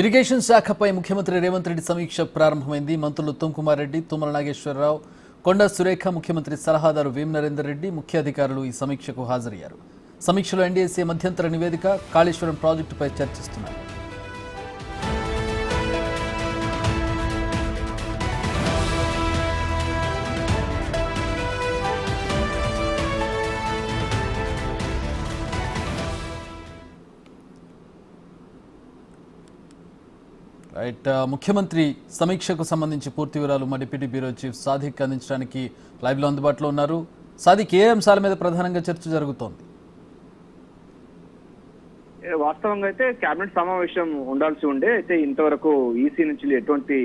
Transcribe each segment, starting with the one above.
Irrigation శాఖపై ముఖ్యమంత్రి రేవంత్ రెడ్డి సమీక్ష ప్రారంభమైంది. మంత్రులు ఉత్తమ్ కుమార్ రెడ్డి, తుమ్మల నాగేశ్వరరావు, కొండా సురేఖ, ముఖ్యమంత్రి సలహాదారు వేం నరేందర్ రెడ్డి, ముఖ్య అధికారులు ఈ సమీక్షకు హాజరయ్యారు. సమీక్షలో ఎన్డీఎస్ఏ మధ్యంతర నివేదిక, కాళేశ్వరం ప్రాజెక్టుపై చర్చిస్తున్నారు. ముఖ్యమంత్రి సమీక్షకు సంబంధించి పూర్తి వివరాలు మా డిప్యూటీ బ్యూరో చీఫ్ సాదిక్ అందించడానికి లైవ్లో అందుబాటులో ఉన్నారు. సాదిక్, ఏ అంశాల మీద ప్రధానంగా చర్చ జరుగుతోంది? వాస్తవంగా అయితే కేబినెట్ సమావేశం ఉండాల్సి ఉండే, అయితే ఇంతవరకు ఈసీ నుంచి ఎటువంటి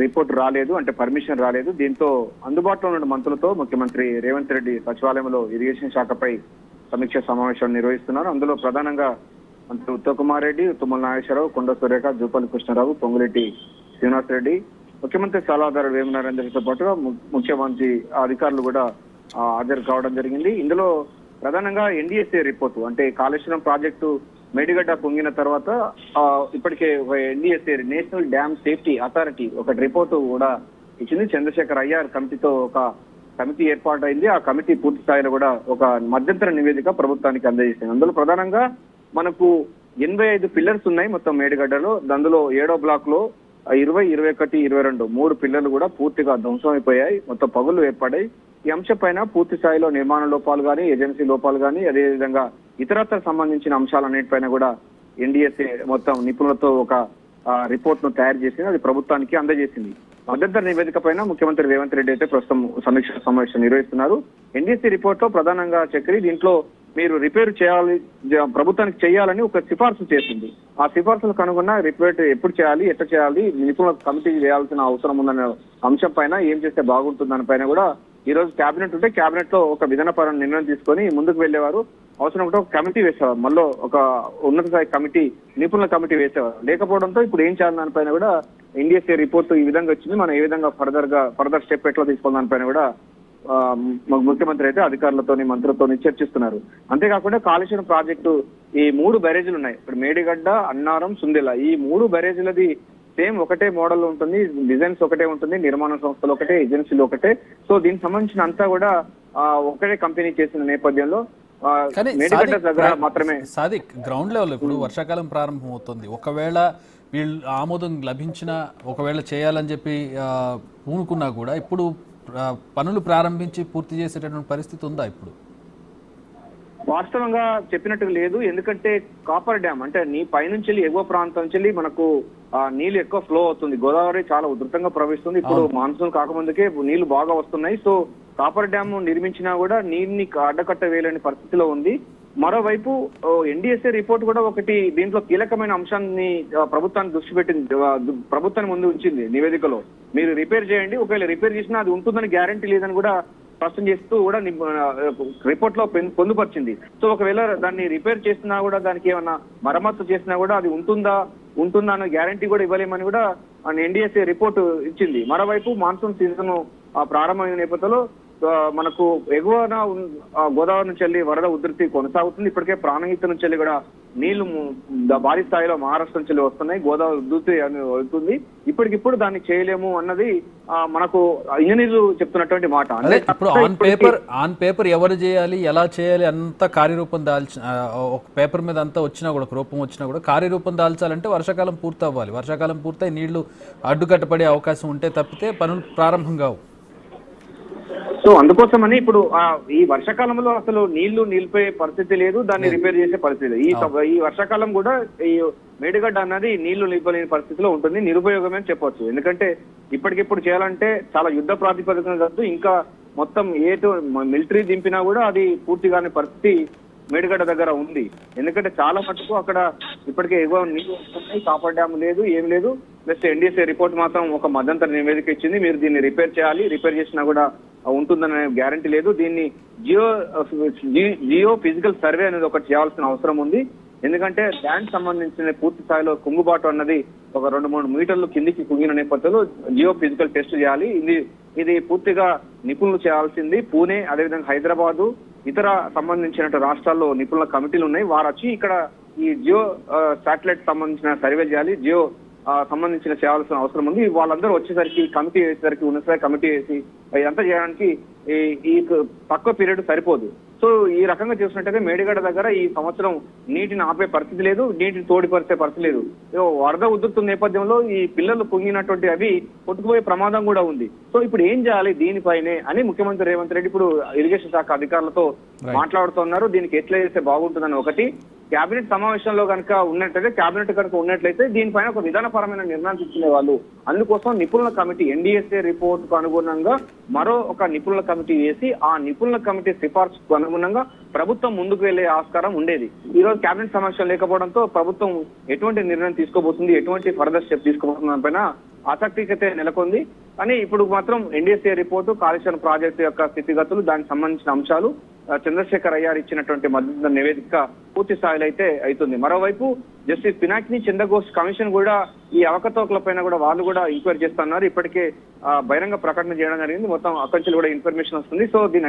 రిపోర్ట్ రాలేదు, అంటే పర్మిషన్ రాలేదు. దీంతో అందుబాటులో ఉన్న మంత్రులతో ముఖ్యమంత్రి రేవంత్ రెడ్డి సచివాలయంలో ఇరిగేషన్ శాఖపై సమీక్ష సమావేశం నిర్వహిస్తున్నారు. అందులో ప్రధానంగా మంత్రి ఉత్తమ్ కుమార్ రెడ్డి, తుమ్మల నాగేశ్వరరావు, కొండా సురేఖ, జూపల్లి కృష్ణారావు, పొంగులేటి శ్రీనివాస్ రెడ్డి, ముఖ్యమంత్రి సలహాదారు వేం నరేందర్తో పాటుగా ముఖ్యమంత్రి అధికారులు కూడా హాజరు కావడం జరిగింది. ఇందులో ప్రధానంగా ఎన్డీఎస్ఏ రిపోర్టు, అంటే కాళేశ్వరం ప్రాజెక్టు మేడిగడ్డ పొంగిన తర్వాత ఇప్పటికే NDSA national dam safety authority ఒక రిపోర్టు కూడా ఇచ్చింది. చంద్రశేఖర్ అయ్యార్ కమిటీతో ఒక కమిటీ ఏర్పాటైంది. ఆ కమిటీ పూర్తి స్థాయిలో కూడా ఒక మధ్యంతర నివేదిక ప్రభుత్వానికి అందజేసింది. అందులో ప్రధానంగా మనకు 85 పిల్లర్స్ ఉన్నాయి మొత్తం మేడిగడ్డలో. అందులో 7వ బ్లాక్ లో 20, 21, 22 3 పిల్లర్లు కూడా పూర్తిగా ధ్వంసం అయిపోయాయి, మొత్తం పగుళ్లు ఏర్పడాయి. ఈ అంశం పైన పూర్తి స్థాయిలో నిర్మాణ లోపాలు కానీ, ఏజెన్సీ లోపాలు కానీ, అదేవిధంగా ఇతరత్ర సంబంధించిన అంశాలన్నిటిపైన కూడా ఎన్డీఎస్ఏ మొత్తం నిపుణులతో ఒక రిపోర్ట్ ను తయారు చేసింది. అది ప్రభుత్వానికి అందజేసింది. మధ్యంతర నివేదిక పైన ముఖ్యమంత్రి రేవంత్ రెడ్డి అయితే ప్రస్తుతం సమీక్ష సమావేశం నిర్వహిస్తున్నారు. ఎన్డీఎస్సీ రిపోర్ట్ లో ప్రధానంగా చక్రి దీంట్లో మీరు రిపేర్ చేయాలి, ప్రభుత్వానికి చేయాలని ఒక సిఫార్సు చేసింది. ఆ సిఫార్సులకు అనుగుణ రిపేర్ ఎప్పుడు చేయాలి, ఎట్లా చేయాలి, నిపుణుల కమిటీ చేయాల్సిన అవసరం ఉందనే అంశం పైన ఏం చేస్తే బాగుంటుందని పైన కూడా ఈ రోజు కేబినెట్ ఉంటే కేబినెట్ లో ఒక విధానపరమైన నిర్ణయం తీసుకొని ముందుకు వెళ్లేవారు. అవసరం ఉంటే ఒక కమిటీ వేసేవారు, మళ్ళీ ఒక ఉన్నత స్థాయి కమిటీ, నిపుణుల కమిటీ వేసేవారు. లేకపోవడంతో ఇప్పుడు ఏం చేయాలి దానిపైన కూడా ఎన్డీఎస్ఏ రిపోర్ట్ ఈ విధంగా వచ్చింది. మనం ఏ విధంగా ఫర్దర్ స్టెప్ ఎట్లా తీసుకోవాలి దానిపైన కూడా ముఖ్యమంత్రి అయితే అధికారులతోని, మంత్రులతోని చర్చిస్తున్నారు. అంతేకాకుండా కాళేశ్వరం ప్రాజెక్టు ఈ 3 బ్యారేజీలు ఉన్నాయి. ఇప్పుడు మేడిగడ్డ, అన్నారం, సుందెల, ఈ 3 బ్యారేజీలది సేమ్ ఒకటే మోడల్ ఉంటుంది, డిజైన్స్ ఒకటే ఉంటుంది, నిర్మాణ సంస్థలు ఒకటే, ఏజెన్సీలు ఒకటే. సో దీనికి సంబంధించిన అంతా కూడా ఒకటే కంపెనీ చేసిన నేపథ్యంలో మేడిగడ్డ దగ్గర మాత్రమే. సాదిక్, గ్రౌండ్ లెవెల్ ఇప్పుడు వర్షాకాలం ప్రారంభం అవుతుంది. ఒకవేళ వీళ్ళు ఆమోదం లభించిన, ఒకవేళ చేయాలని చెప్పి పూనుకున్నా కూడా ఇప్పుడు పనులు ప్రారంభించి పూర్తి చేసేటటువంటి పరిస్థితి ఉందా? ఇప్పుడు వాస్తవంగా చెప్పినట్టుగా లేదు. ఎందుకంటే కాపర్ డ్యామ్ అంటే నీ పైనుంచి ఎగువ ప్రాంతం నుంచి మనకు నీళ్లు ఎక్కువ ఫ్లో అవుతుంది. గోదావరి చాలా ఉధృతంగా ప్రవహిస్తుంది. ఇప్పుడు మాన్సూన్ కాకముందుకే నీళ్లు బాగా వస్తున్నాయి. సో కాపర్ డ్యామ్ నిర్మించినా కూడా నీటిని అడ్డకట్ట వేయలేని పరిస్థితిలో ఉంది. మరోవైపు ఎన్డీఎస్ఏ రిపోర్ట్ కూడా ఒకటి దీంట్లో కీలకమైన అంశాన్ని ప్రభుత్వానికి దృష్టి పెట్టింది, ప్రభుత్వాన్ని ముందు ఉంచింది నివేదికలో. మీరు రిపేర్ చేయండి, ఒకవేళ రిపేర్ చేసినా అది ఉంటుందని గ్యారంటీ లేదని కూడా స్పష్టం చేస్తూ కూడా రిపోర్ట్ లో పొందుపరిచింది. సో ఒకవేళ దాన్ని రిపేర్ చేసినా కూడా, దానికి ఏమన్నా మరమ్మతు చేసినా కూడా అది ఉంటుందా అన్న గ్యారంటీ కూడా ఇవ్వలేమని కూడా ఎన్డీఎస్ఏ రిపోర్టు ఇచ్చింది. మరోవైపు మాన్సూన్ సీజన్ ప్రారంభమైన నేపథ్యంలో మనకు ఎగువన గోదావరి నుంచి వెళ్ళి వరద ఉధృతి కొనసాగుతుంది. ఇప్పటికే ప్రాణహిత నుంచి వెళ్ళి కూడా నీళ్లు భారీ స్థాయిలో మహారాష్ట్ర నుంచి వస్తున్నాయి. గోదావరి ఉధృతి అవుతుంది. ఇప్పటికిప్పుడు దాన్ని చేయలేము అన్నది మనకు ఇంజనీర్లు చెప్తున్నటువంటి మాట. ఇప్పుడు ఆన్ పేపర్ ఎవరు చేయాలి, ఎలా చేయాలి అంత కార్యరూపం దాల్చి, ఒక పేపర్ మీద అంతా వచ్చినా కూడా, రూపం వచ్చినా కూడా కార్యరూపం దాల్చాలంటే వర్షాకాలం పూర్తి అవ్వాలి. వర్షాకాలం పూర్తయి నీళ్లు అడ్డుకట్టపడే అవకాశం ఉంటే తప్పితే పనులు ప్రారంభం కావు. సో అందుకోసమని ఇప్పుడు ఈ వర్షాకాలంలో అసలు నీళ్లు నిలిపే పరిస్థితి లేదు, దాన్ని రిపేర్ చేసే పరిస్థితి. ఈ వర్షాకాలం కూడా ఈ మేడిగడ్డ అన్నది నీళ్లు నిలిపలేని పరిస్థితిలో ఉంటుంది. నిరుపయోగమే అని చెప్పొచ్చు. ఎందుకంటే ఇప్పటికిప్పుడు చేయాలంటే చాలా యుద్ధ ప్రాతిపదికన కాదు, ఇంకా మొత్తం మిలిటరీ దింపినా కూడా అది పూర్తిగానే పరిస్థితి మేడిగడ్డ దగ్గర ఉంది. ఎందుకంటే చాలా మటుకు అక్కడ ఇప్పటికే ఎగువ నీళ్లు వస్తున్నాయి, కాపర్ డ్యామ్ లేదు, ఏం లేదు. ప్లస్ ఎన్డీఎస్ఏ రిపోర్ట్ మాత్రం ఒక మధ్యంతర నివేదిక ఇచ్చింది, మీరు దీన్ని రిపేర్ చేయాలి, రిపేర్ చేసినా కూడా ఉంటుందనే గ్యారంటీ లేదు. దీన్ని జియో ఫిజికల్ సర్వే అనేది ఒకటి చేయాల్సిన అవసరం ఉంది. ఎందుకంటే ల్యాండ్ సంబంధించిన పూర్తి స్థాయిలో కుంగుబాటు అన్నది ఒక 2-3 మీటర్లు కిందికి కుంగిన నేపథ్యంలో జియో ఫిజికల్ టెస్ట్ చేయాలి. ఇది పూర్తిగా నిపుణులు చేయాల్సింది. పూణే, అదేవిధంగా హైదరాబాదు, ఇతర సంబంధించిన రాష్ట్రాల్లో నిపుణుల కమిటీలు ఉన్నాయి. వారు వచ్చి ఇక్కడ ఈ జియో శాటిలైట్ సంబంధించిన సర్వే చేయాలి, జియో సంబంధించిన చేయాల్సిన అవసరం ఉంది. వాళ్ళందరూ వచ్చేసరికి కమిటీ వేసేసరికి ఉన్నసరి కమిటీ వేసి ఇదంతా చేయడానికి ఈ తక్కువ పీరియడ్ సరిపోదు. సో ఈ రకంగా చూసినట్టయితే మేడిగడ్డ దగ్గర ఈ సంవత్సరం నీటిని ఆపే పరిస్థితి లేదు, నీటిని తోడిపరిచే పరిస్థితి లేదు. వరద ఉధృతున్న నేపథ్యంలో ఈ పిల్లలు పొంగినటువంటి అవి కొట్టుకుపోయే ప్రమాదం కూడా ఉంది. సో ఇప్పుడు ఏం చేయాలి దీనిపైనే అని ముఖ్యమంత్రి రేవంత్ రెడ్డి ఇప్పుడు ఇరిగేషన్ శాఖ అధికారులతో మాట్లాడుతున్నారు. దీనికి ఎట్లా చేస్తే బాగుంటుందని ఒకటి, కేబినెట్ సమావేశంలో కనుక ఉన్నట్లయితే కేబినెట్ కనుక ఉన్నట్లయితే దీనిపైన ఒక విధానపరమైన నిర్ణయం తీసుకునే వాళ్ళు. అందుకోసం నిపుణుల కమిటీ ఎన్డీఎస్ఏ రిపోర్ట్ కు అనుగుణంగా మరో ఒక నిపుణుల కమిటీ వేసి ఆ నిపుణుల కమిటీ సిఫార్సుకు అనుగుణంగా ప్రభుత్వం ముందుకు వెళ్లే ఆస్కారం ఉండేది. ఈ రోజు కేబినెట్ సమావేశం లేకపోవడంతో ప్రభుత్వం ఎటువంటి నిర్ణయం తీసుకోబోతుంది, ఎటువంటి ఫర్దర్ స్టెప్ తీసుకోబోతుంది దానిపైన ఆసక్తికత నెలకొంది. కానీ ఇప్పుడు మాత్రం ఎన్డీఎస్ఏ రిపోర్టు, కాళేశ్వరం ప్రాజెక్టు యొక్క స్థితిగతులు, దానికి సంబంధించిన అంశాలు చంద్రశేఖర్ అయ్యార్ ఇచ్చినటువంటి మద్దతు నివేదిక పూర్తి స్థాయిలో అయితే అవుతుంది. మరోవైపు జస్టిస్ పినాకిని చంద్రఘోష్ కమిషన్ కూడా ఈ అవకతవకల పైన కూడా వాళ్ళు కూడా ఎంక్వైరీ చేస్తున్నారు. ఇప్పటికే బహిరంగ ప్రకటన చేయడం జరిగింది. మొత్తం అక్కడి నుంచి కూడా ఇన్ఫర్మేషన్ వస్తుంది. సో దీని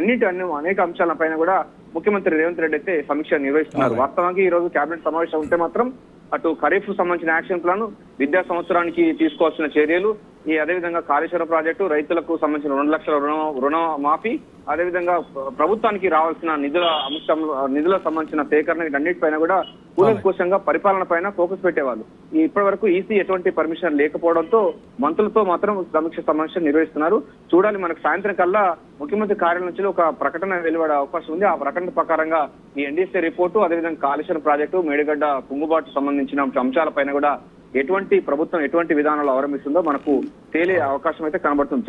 అనేక అంశాల పైన కూడా ముఖ్యమంత్రి రేవంత్ రెడ్డి అయితే సమీక్ష నిర్వహిస్తున్నారు. వాస్తవానికి ఈ రోజు కేబినెట్ సమావేశం ఉంటే మాత్రం అటు ఖరీఫ్ సంబంధించిన యాక్షన్ ప్లాన్, విద్యా సంవత్సరానికి తీసుకోవాల్సిన చర్యలు, ఈ అదేవిధంగా కాళేశ్వరం ప్రాజెక్టు, రైతులకు సంబంధించిన 2 లక్షల రుణ మాఫీ, అదేవిధంగా ప్రభుత్వానికి రావాల్సిన నిధులకు సంబంధించిన సేకరణ, వీటన్నిటిపైన కూడా కూలంకషంగా పరిపాలన పైన ఫోకస్ పెట్టేవాళ్ళు. ఇప్పటి వరకు ఈసీ ఎటువంటి పర్మిషన్ లేకపోవడంతో మంత్రులతో మాత్రం సమీక్ష సమావేశం నిర్వహిస్తున్నారు. చూడాలి, మనకు సాయంత్రం కల్లా ముఖ్యమంత్రి కార్యాలయం నుంచి ఒక ప్రకటన వెలువడే అవకాశం ఉంది. ఆ ప్రకటన ప్రకారంగా ఈ ఎన్డీఎస్ఏ రిపోర్టు, అదేవిధంగా కాళేశ్వరం ప్రాజెక్టు, మేడిగడ్డ కుంగుబాటు సంబంధించిన అంశాలపైన కూడా ఎటువంటి ప్రభుత్వం ఎటువంటి విధానాలు అవలంబిస్తుందో మనకు తేలే అవకాశం అయితే కనబడుతుంది.